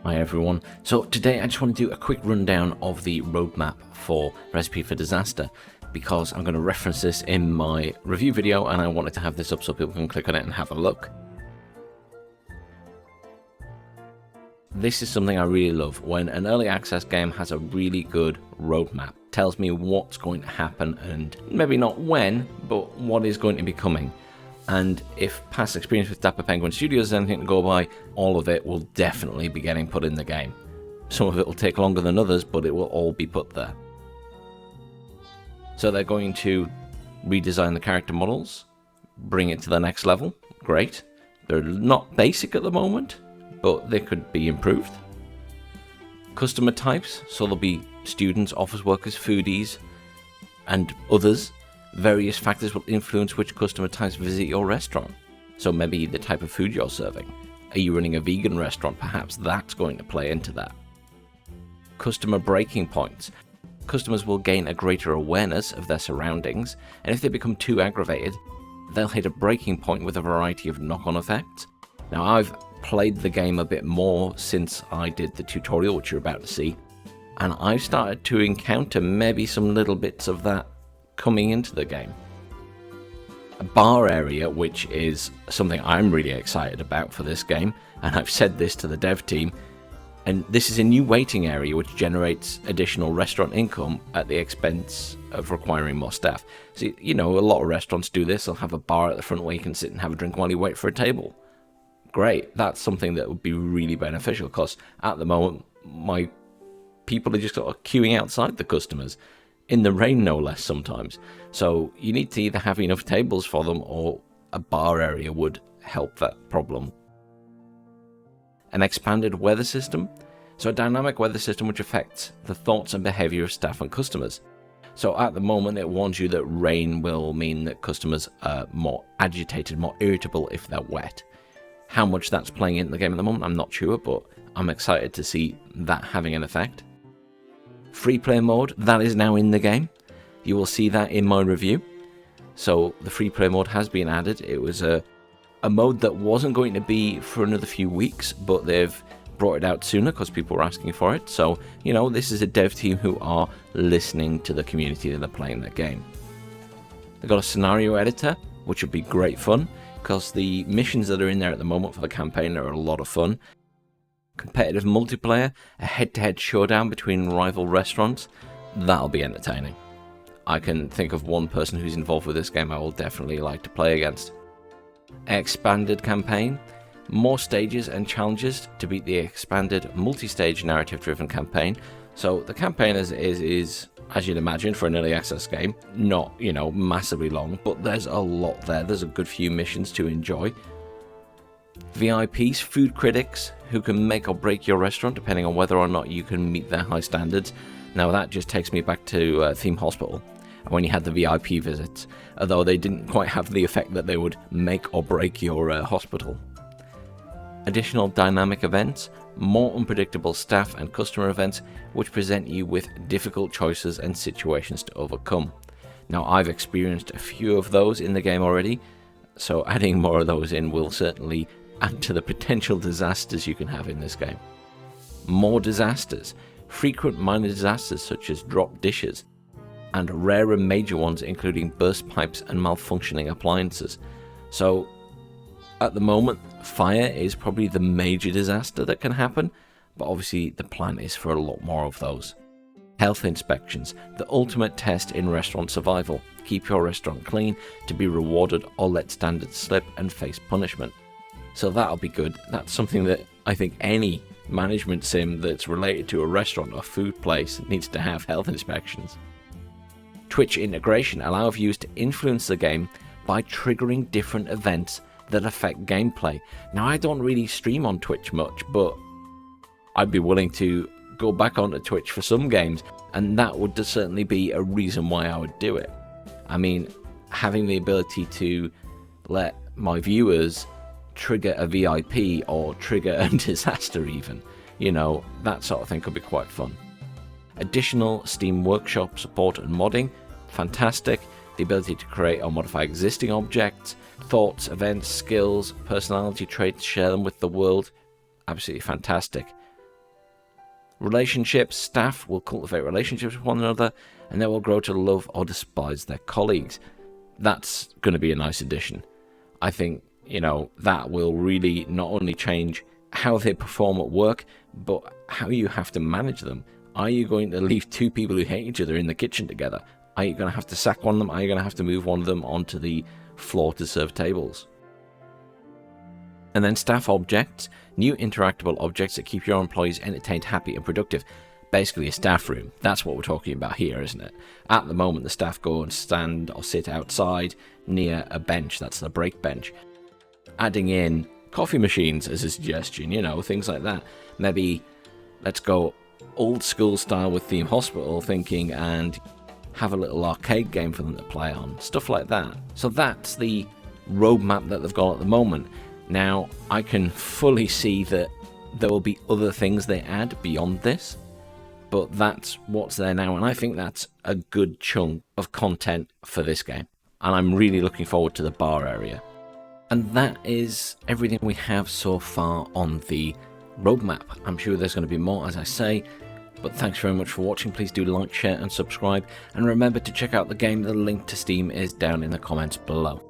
Hi everyone. So today I just want to do a quick rundown of the roadmap for Recipe for Disaster because I'm going to reference this in my review video and I wanted to have this up so people can click on it and have a look. This is something I really love when an early access game has a really good roadmap. Tells me what's going to happen and maybe not when, but what is going to be coming. And if past experience with Dapper Penguin Studios is anything to go by, all of it will definitely be getting put in the game. Some of it will take longer than others, but it will all be put there. So they're going to redesign the character models, bring it to the next level. Great. They're not basic at the moment, but they could be improved. Customer types, so there'll be students, office workers, foodies, and others. Various factors will influence which customer types visit your restaurant. So maybe the type of food you're serving. Are you running a vegan restaurant? Perhaps that's going to play into that. Customer breaking points. Customers will gain a greater awareness of their surroundings, and if they become too aggravated, they'll hit a breaking point with a variety of knock-on effects. Now, I've played the game a bit more since I did the tutorial, which you're about to see, and I've started to encounter maybe some little bits of that coming into the game. A bar area, which is something I'm really excited about for this game, and I've said this to the dev team, and this is a new waiting area which generates additional restaurant income at the expense of requiring more staff. So, you know, a lot of restaurants do this. They'll have a bar at the front where you can sit and have a drink while you wait for a table. Great, that's something that would be really beneficial because at the moment, my people are just sort of queuing outside the customers. In the rain, no less, sometimes. So you need to either have enough tables for them or a bar area would help that problem. An expanded weather system. So a dynamic weather system which affects the thoughts and behavior of staff and customers. So at the moment, it warns you that rain will mean that customers are more agitated, more irritable if they're wet. How much that's playing into the game at the moment, I'm not sure, but I'm excited to see that having an effect. Free play mode, that is now in the game. You will see that in my review. So the free play mode has been added. It was a mode that wasn't going to be for another few weeks, but they've brought it out sooner because people were asking for it. So, you know, this is a dev team who are listening to the community that are playing their game. They've got a scenario editor, which would be great fun because the missions that are in there at the moment for the campaign are a lot of fun. Competitive multiplayer, a head-to-head showdown between rival restaurants, that'll be entertaining. I can think of one person who's involved with this game I will definitely like to play against. Expanded campaign, more stages and challenges to beat the expanded multi-stage narrative-driven campaign. So the campaign is, as you'd imagine for an early access game, not, you know, massively long, but there's a lot there. There's a good few missions to enjoy. VIPs, food critics, who can make or break your restaurant depending on whether or not you can meet their high standards. Now that just takes me back to Theme Hospital, when you had the VIP visits, although they didn't quite have the effect that they would make or break your hospital. Additional dynamic events, more unpredictable staff and customer events, which present you with difficult choices and situations to overcome. Now I've experienced a few of those in the game already, so adding more of those in will certainly add to the potential disasters you can have in this game. More disasters, frequent minor disasters such as dropped dishes, and rare and major ones including burst pipes and malfunctioning appliances. So at the moment, fire is probably the major disaster that can happen, but obviously the plan is for a lot more of those. Health inspections, the ultimate test in restaurant survival. Keep your restaurant clean to be rewarded or let standards slip and face punishment. So that'll be good. That's something that I think any management sim that's related to a restaurant or food place needs to have health inspections. Twitch integration allow viewers to influence the game by triggering different events that affect gameplay. Now I don't really stream on Twitch much, but I'd be willing to go back onto Twitch for some games, and that would certainly be a reason why I would do it. I mean, having the ability to let my viewers trigger a VIP or trigger a disaster even, you know, that sort of thing could be quite fun. Additional Steam Workshop support and modding, fantastic. The ability to create or modify existing objects, thoughts, events, skills, personality traits, share them with the world, absolutely fantastic. Relationships, staff will cultivate relationships with one another, and they will grow to love or despise their colleagues. That's going to be a nice addition. I think, that will really not only change how they perform at work, but how you have to manage them. Are you going to leave two people who hate each other in the kitchen together? Are you going to have to sack one of them? Are you going to have to move one of them onto the floor to serve tables? And then staff objects, new interactable objects that keep your employees entertained, happy and productive. Basically a staff room. That's what we're talking about here, isn't it? At the moment, the staff go and stand or sit outside near a bench. That's the break bench. Adding in coffee machines as a suggestion, things like that. Maybe let's go old school style with Theme Hospital thinking and have a little arcade game for them to play on. Stuff like that. So that's the roadmap that they've got at the moment. Now, I can fully see that there will be other things they add beyond this, but that's what's there now, and I think that's a good chunk of content for this game. And I'm really looking forward to the bar area. And that is everything we have so far on the roadmap. I'm sure there's going to be more, as I say, but thanks very much for watching. Please do like, share, and subscribe, and remember to check out the game. The link to Steam is down in the comments below.